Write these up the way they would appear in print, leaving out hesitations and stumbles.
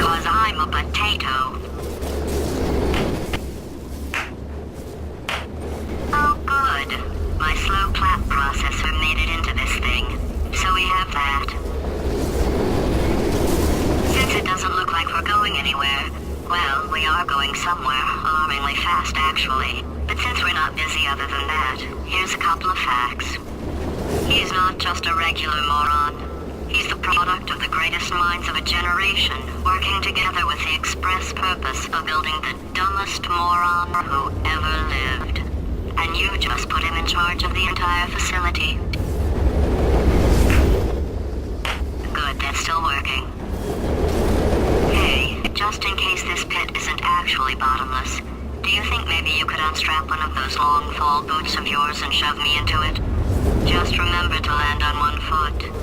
because I'm a potato. Oh, good. My slow clap processor made it into this thing, so we have that. Since it doesn't look like we're going anywhere, well, we are going somewhere, alarmingly fast actually. But since we're not busy other than that, here's a couple of facts. He's not just a regular moron. He's the product of the greatest minds of a generation, working together with the express purpose of building the dumbest moron who ever lived. And you just put him in charge of the entire facility. Good, that's still working. Hey, just in case this pit isn't actually bottomless, do you think maybe you could unstrap one of those long fall boots of yours and shove me into it? Just remember to land on one foot.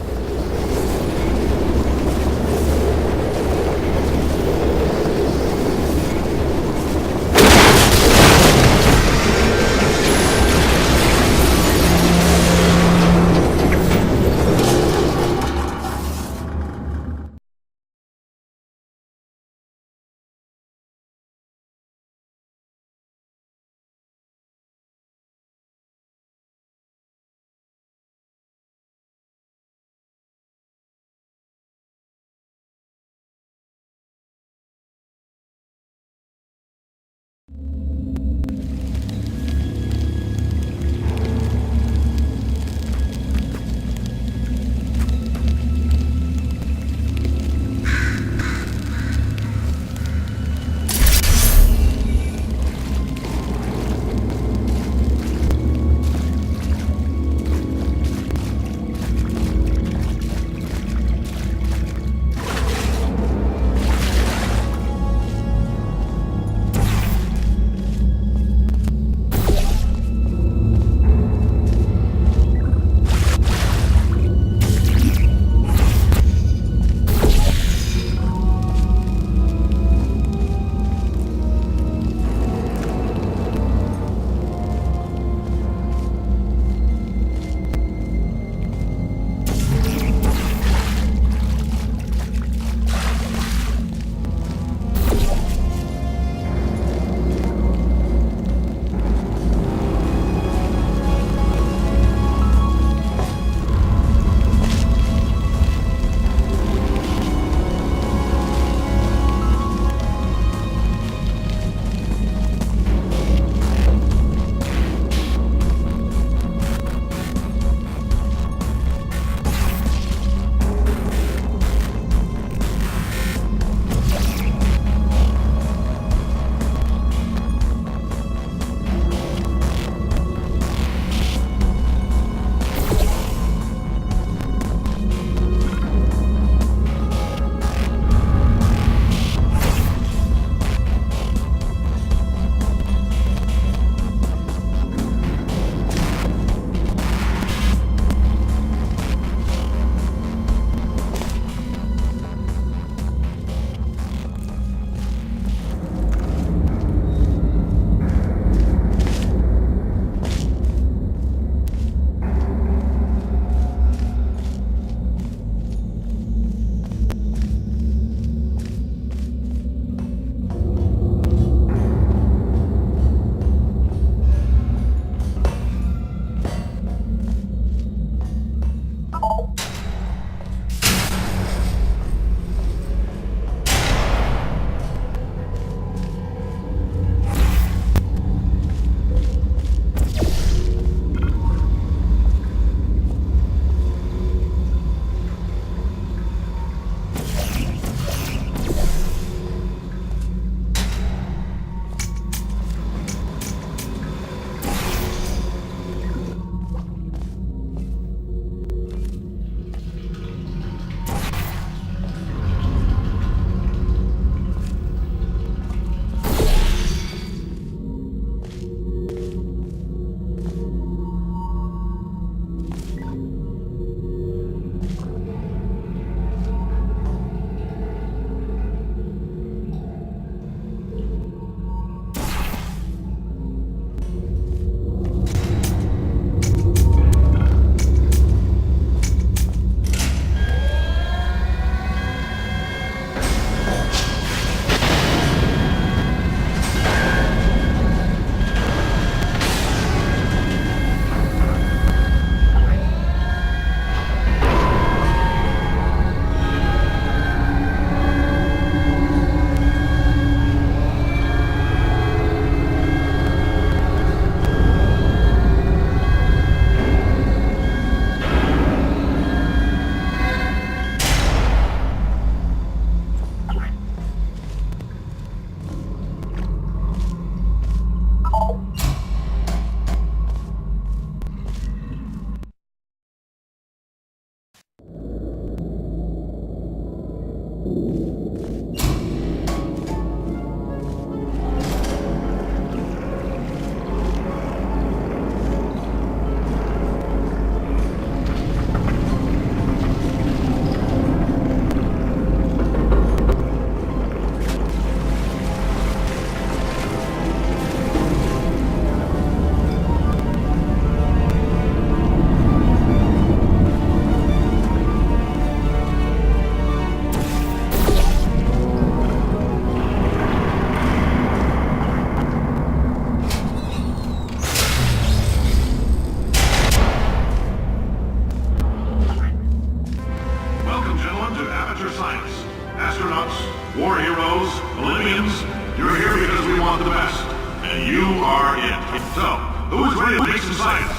Welcome, gentlemen, to Amateur Science. Astronauts, war heroes, Olympians, you're here because we want the best. And you are it. So, who's ready to make some science?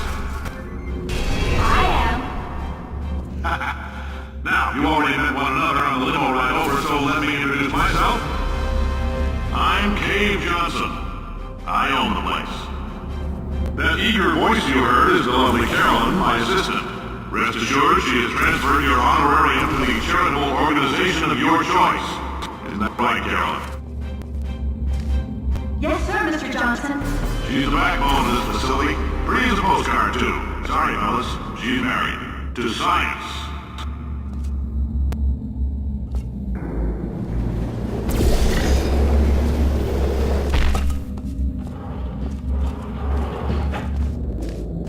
I am. Now, you already met one another on the limo ride over, so let me introduce myself. I'm Cave Johnson. I own the place. That eager voice you heard is the lovely Carolyn, my assistant. Rest assured, she has transferred your honorarium to the charitable organization of your choice. Isn't that right, Carolyn? Yes, sir, Mr. Johnson. She's the backbone of this facility. Pretty as a postcard, too. Sorry, fellas. She's married. To science.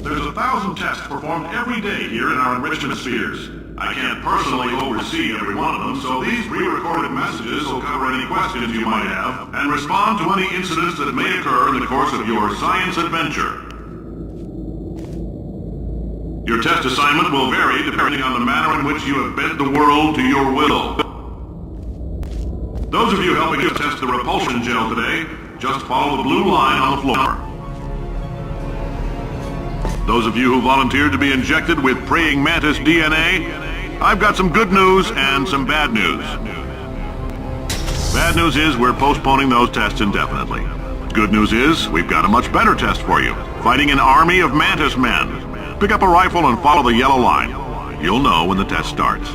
There's 1,000 tests performed every day here in our enrichment spheres. I can't personally oversee every one of them, so these pre-recorded messages will cover any questions you might have and respond to any incidents that may occur in the course of your science adventure. Your test assignment will vary depending on the manner in which you have bent the world to your will. Those of you helping us test the repulsion gel today, just follow the blue line on the floor. Those of you who volunteered to be injected with praying mantis DNA, I've got some good news and some bad news. Bad news is we're postponing those tests indefinitely. Good news is we've got a much better test for you, fighting an army of mantis men. Pick up a rifle and follow the yellow line. You'll know when the test starts.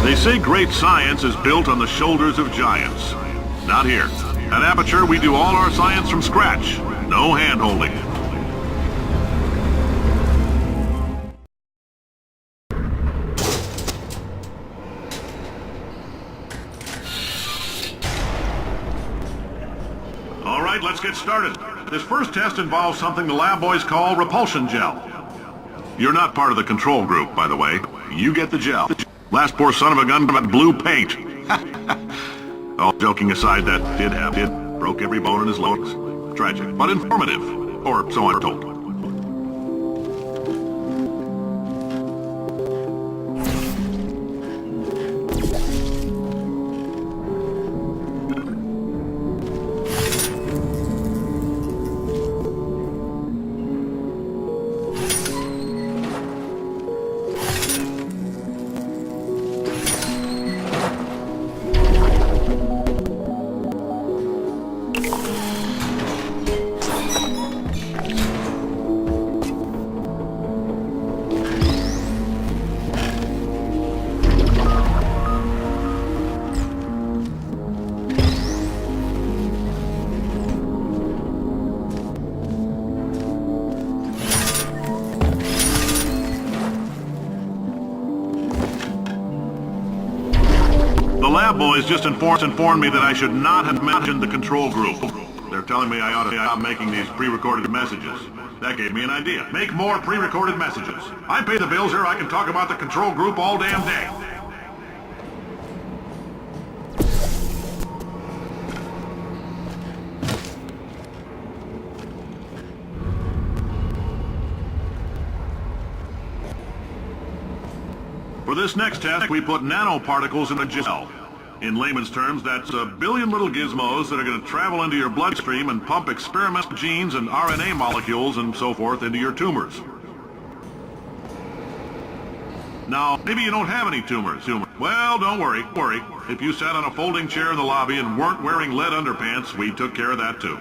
They say great science is built on the shoulders of giants. Not here. At Aperture, we do all our science from scratch. No hand-holding. All right, let's get started. This first test involves something the lab boys call repulsion gel. You're not part of the control group, by the way. You get the gel. Last poor son of a gun got blue paint. All joking aside, that did happen. Broke every bone in his legs. Tragic, but informative. Or so I'm told. lab boys just informed me that I should not have mentioned the control group. They're telling me I ought to stop making these pre-recorded messages. That gave me an idea. Make more pre-recorded messages. I pay the bills here, I can talk about the control group all damn day. For this next test, we put nanoparticles in a gel. In layman's terms, that's a billion little gizmos that are going to travel into your bloodstream and pump experimental genes and RNA molecules and so forth into your tumors. Now, maybe you don't have any tumors. Well, don't worry. If you sat on a folding chair in the lobby and weren't wearing lead underpants, we took care of that too.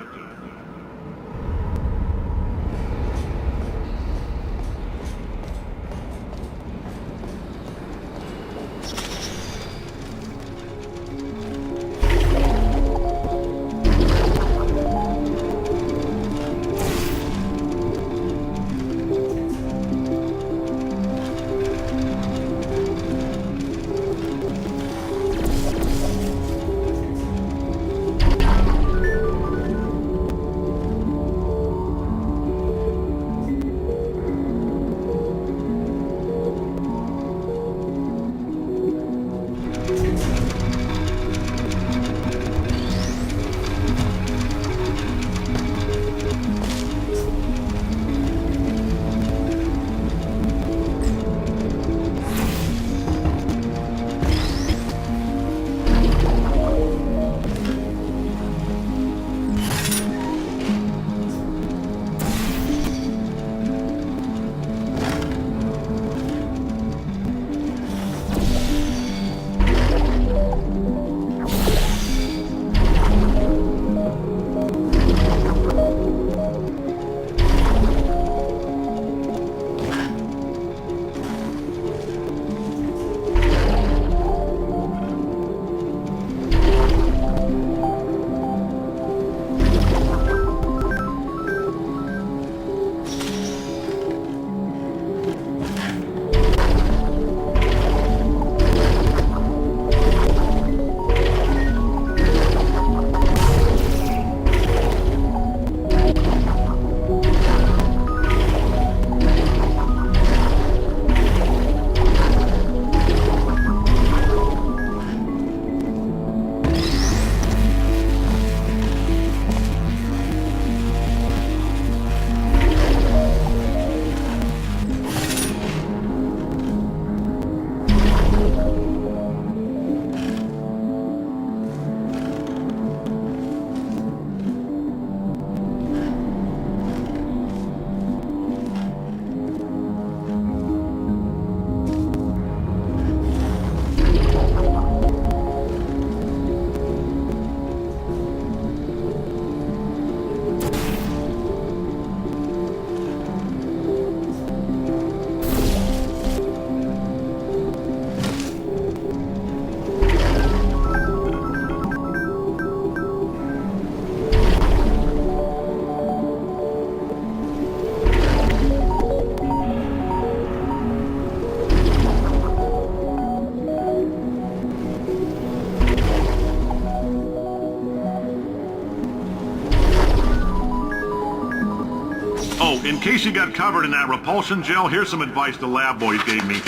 In case you got covered in that repulsion gel, here's some advice the lab boys gave me.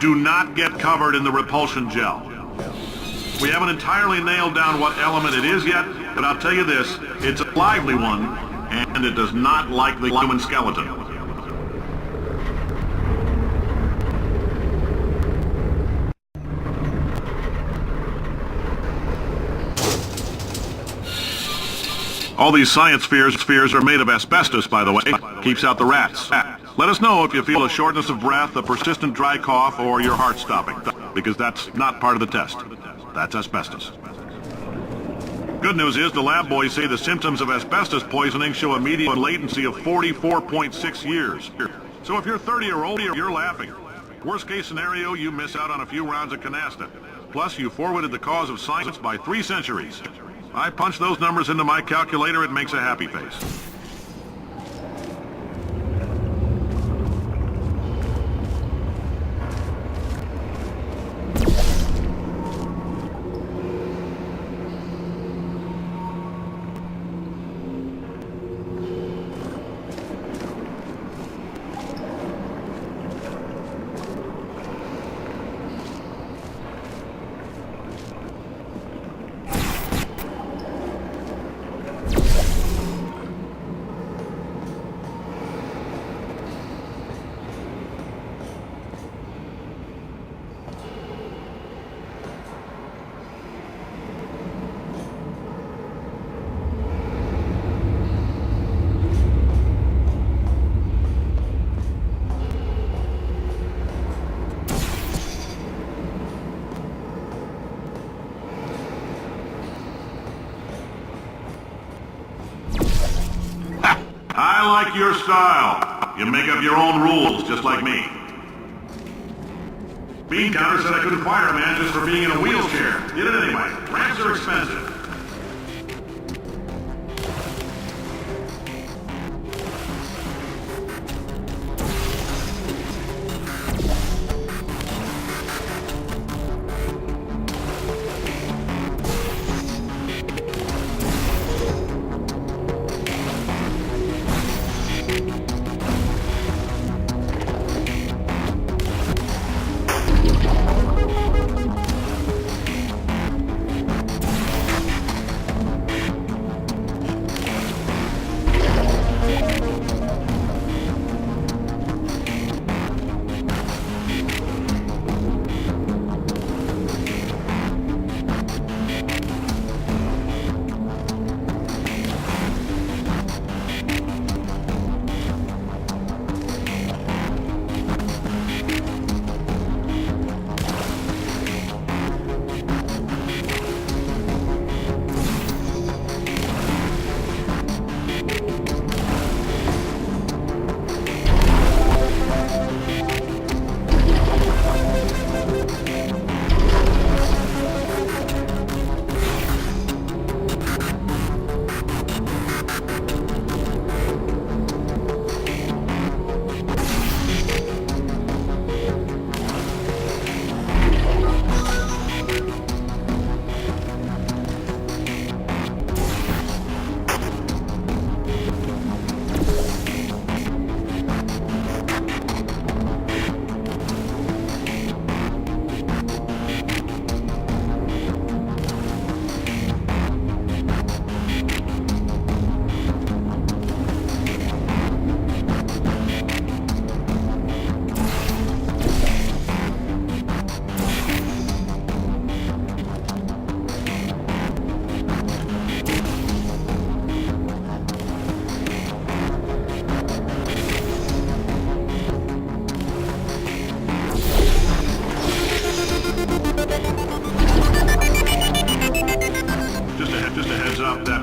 Do not get covered in the repulsion gel. We haven't entirely nailed down what element it is yet, but I'll tell you this, it's a lively one, and it does not like the human skeleton. All these science spheres are made of asbestos, by the way. Keeps out the rats. Let us know if you feel a shortness of breath, a persistent dry cough, or your heart stopping, because that's not part of the test. That's asbestos. Good news is the lab boys say the symptoms of asbestos poisoning show a median latency of 44.6 years. So if you're 30 or older, you're laughing. Worst case scenario, you miss out on a few rounds of canasta. Plus, you forwarded the cause of science by 3 centuries. I punch those numbers into my calculator, it makes a happy face. I like your style. You make up your own rules, just like me. Bean Counter said I couldn't fire a man just for being in a wheelchair. Did it anyway. Ramps are expensive.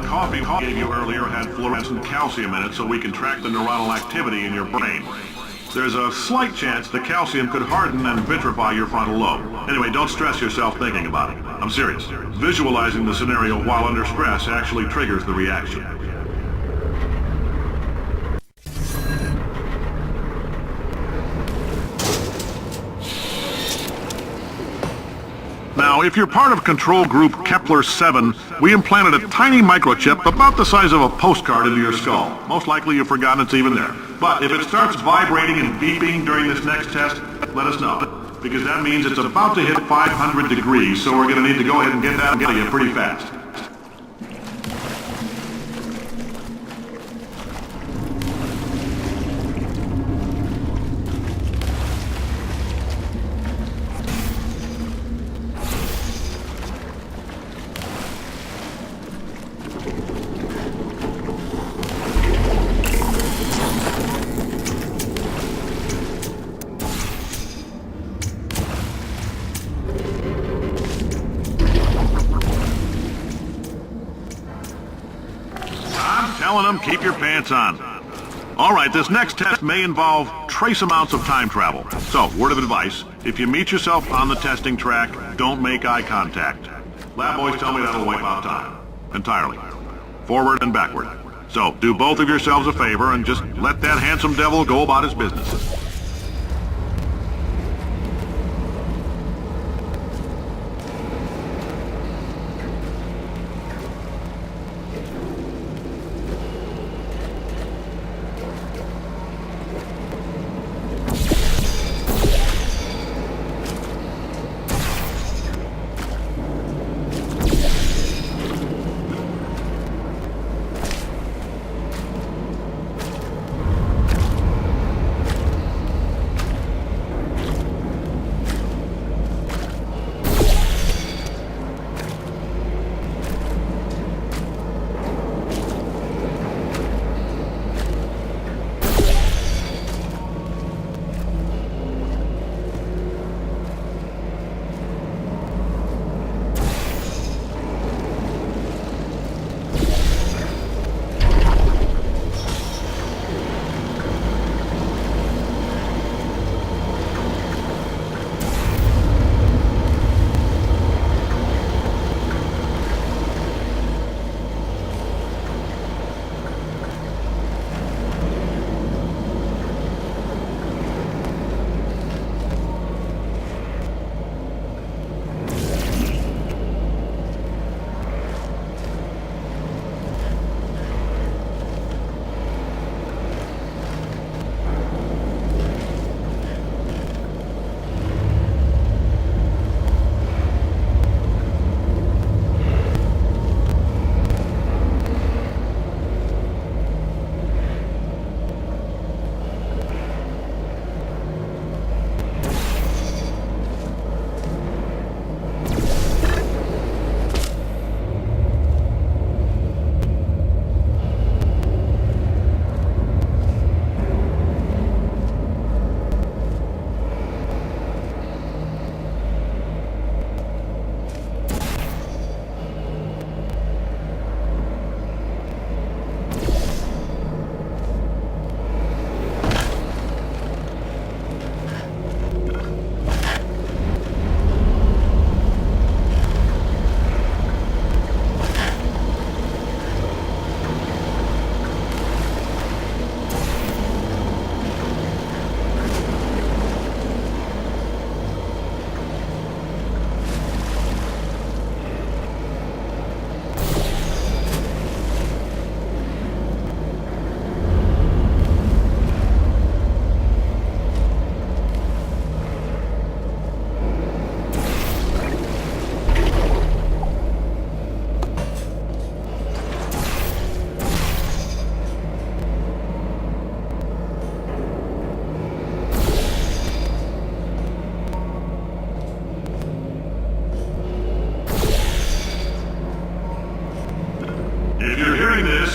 Coffee I gave you earlier had fluorescent calcium in it so we can track the neuronal activity in your brain. There's a slight chance the calcium could harden and vitrify your frontal lobe. Anyway, don't stress yourself thinking about it. I'm serious. Visualizing the scenario while under stress actually triggers the reaction. Now, if you're part of Control Group Kepler-7, we implanted a tiny microchip about the size of a postcard into your skull. Most likely you've forgotten it's even there. But if it starts vibrating and beeping during this next test, let us know. Because that means it's about to hit 500 degrees, so we're going to need to go ahead and get that to you pretty fast. Telling them, keep your pants on. All right, this next test may involve trace amounts of time travel. So, word of advice, if you meet yourself on the testing track, don't make eye contact. Lab boys tell me that'll wipe out time. Entirely. Forward and backward. So, do both of yourselves a favor and just let that handsome devil go about his business.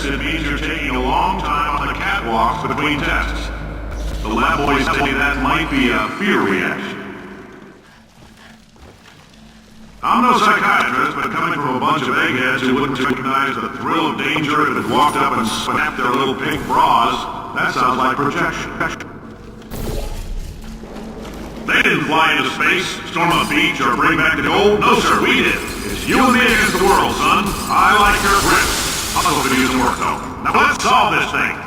this, it means you're taking a long time on the catwalks between tests. The lab boys tell me that might be a fear reaction. I'm no psychiatrist, but coming from a bunch of eggheads who wouldn't recognize the thrill of danger if it walked up and snapped their little pink bras, that sounds like projection. They didn't fly into space, storm a beach, or bring back the gold. No, sir, we did. It's you and me against the world, son. I like your grit. I'll hope it doesn't work, though. Now let's solve this thing.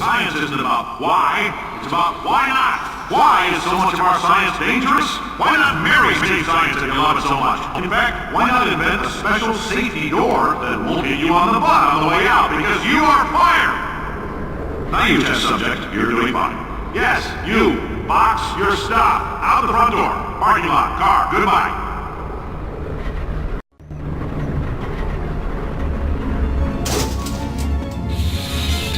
Science isn't about why, it's about why not. Why is so much of our science dangerous? Why not marry space science if you love it so much? In fact, why not invent a special safety door that won't hit you on the butt on the way out, because you are fired! Now you, test subject, you're doing fine. Yes, you, box, you're stopped. Out the front door. Parking lot, car, goodbye.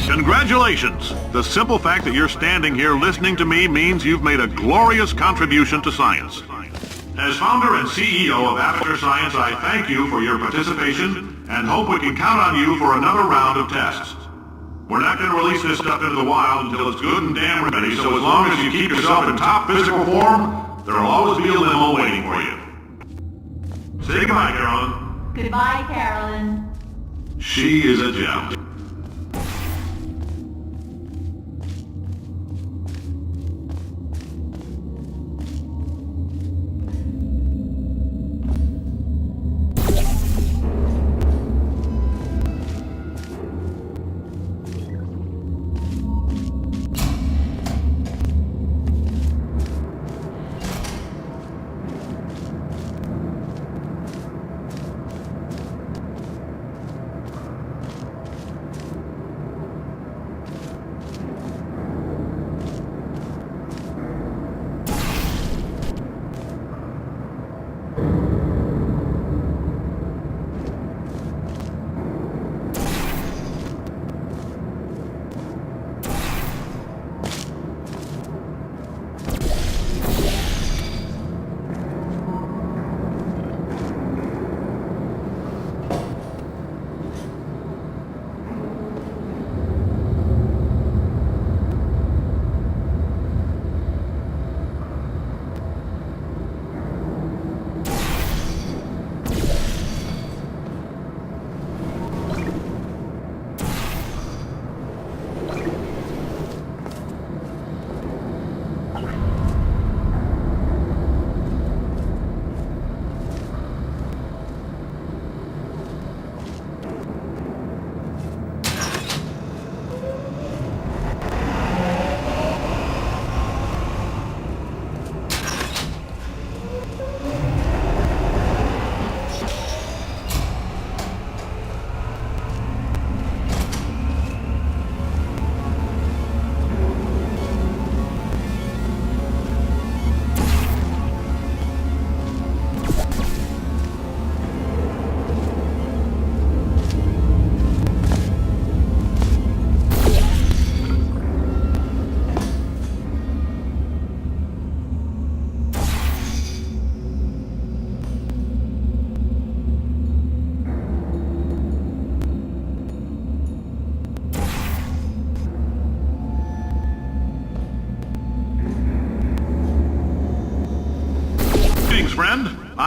Congratulations! The simple fact that you're standing here listening to me means you've made a glorious contribution to science. As founder and CEO of Aperture Science, I thank you for your participation and hope we can count on you for another round of tests. We're not going to release this stuff into the wild until it's good and damn ready, so as long as you keep yourself in top physical form, there'll always be a limo waiting for you. Say goodbye, Carolyn. Goodbye, Carolyn. She is a gem.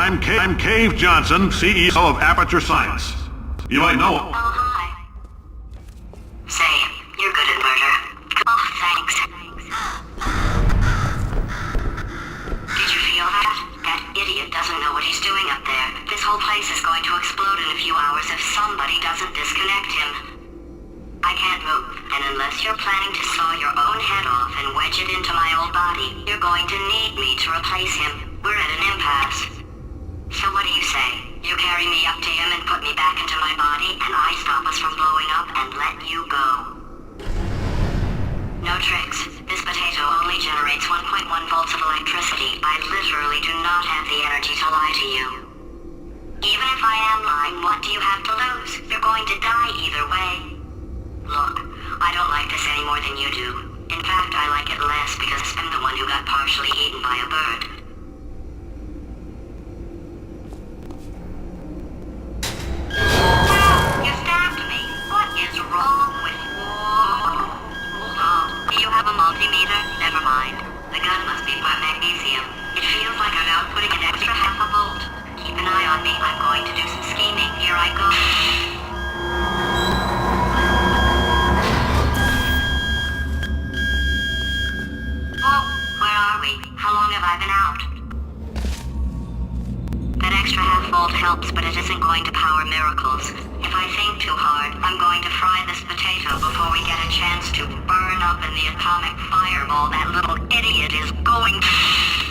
I'm Cave Johnson, CEO of Aperture Science. You might know... Oh, hi. Say, you're good at murder. Oh, thanks. Did you feel that? That idiot doesn't know what he's doing up there. This whole place is going to explode in a few hours if somebody doesn't disconnect him. I can't move, and unless you're planning to saw your own head off and wedge it into my old body, you're going to need me to replace him. We're at an impasse. So what do you say? You carry me up to him and put me back into my body, and I stop us from blowing up and let you go. No tricks. This potato only generates 1.1 volts of electricity. I literally do not have the energy to lie to you. Even if I am lying, what do you have to lose? You're going to die either way. Look, I don't like this any more than you do. In fact, I like it less because I'm the one who got partially eaten by a bird. You stabbed me. What is wrong with you? Oh, do you have a multimeter? Never mind. The gun must be part magnesium. It feels like I'm outputting an extra half a volt. Keep an eye on me. I'm going to do some scheming. Here I go. Oh, where are we? How long have I been out? That extra half volt helps, but it isn't going to power miracles. If I think too hard, I'm going to fry this potato before we get a chance to burn up in the atomic fireball that little idiot is going to...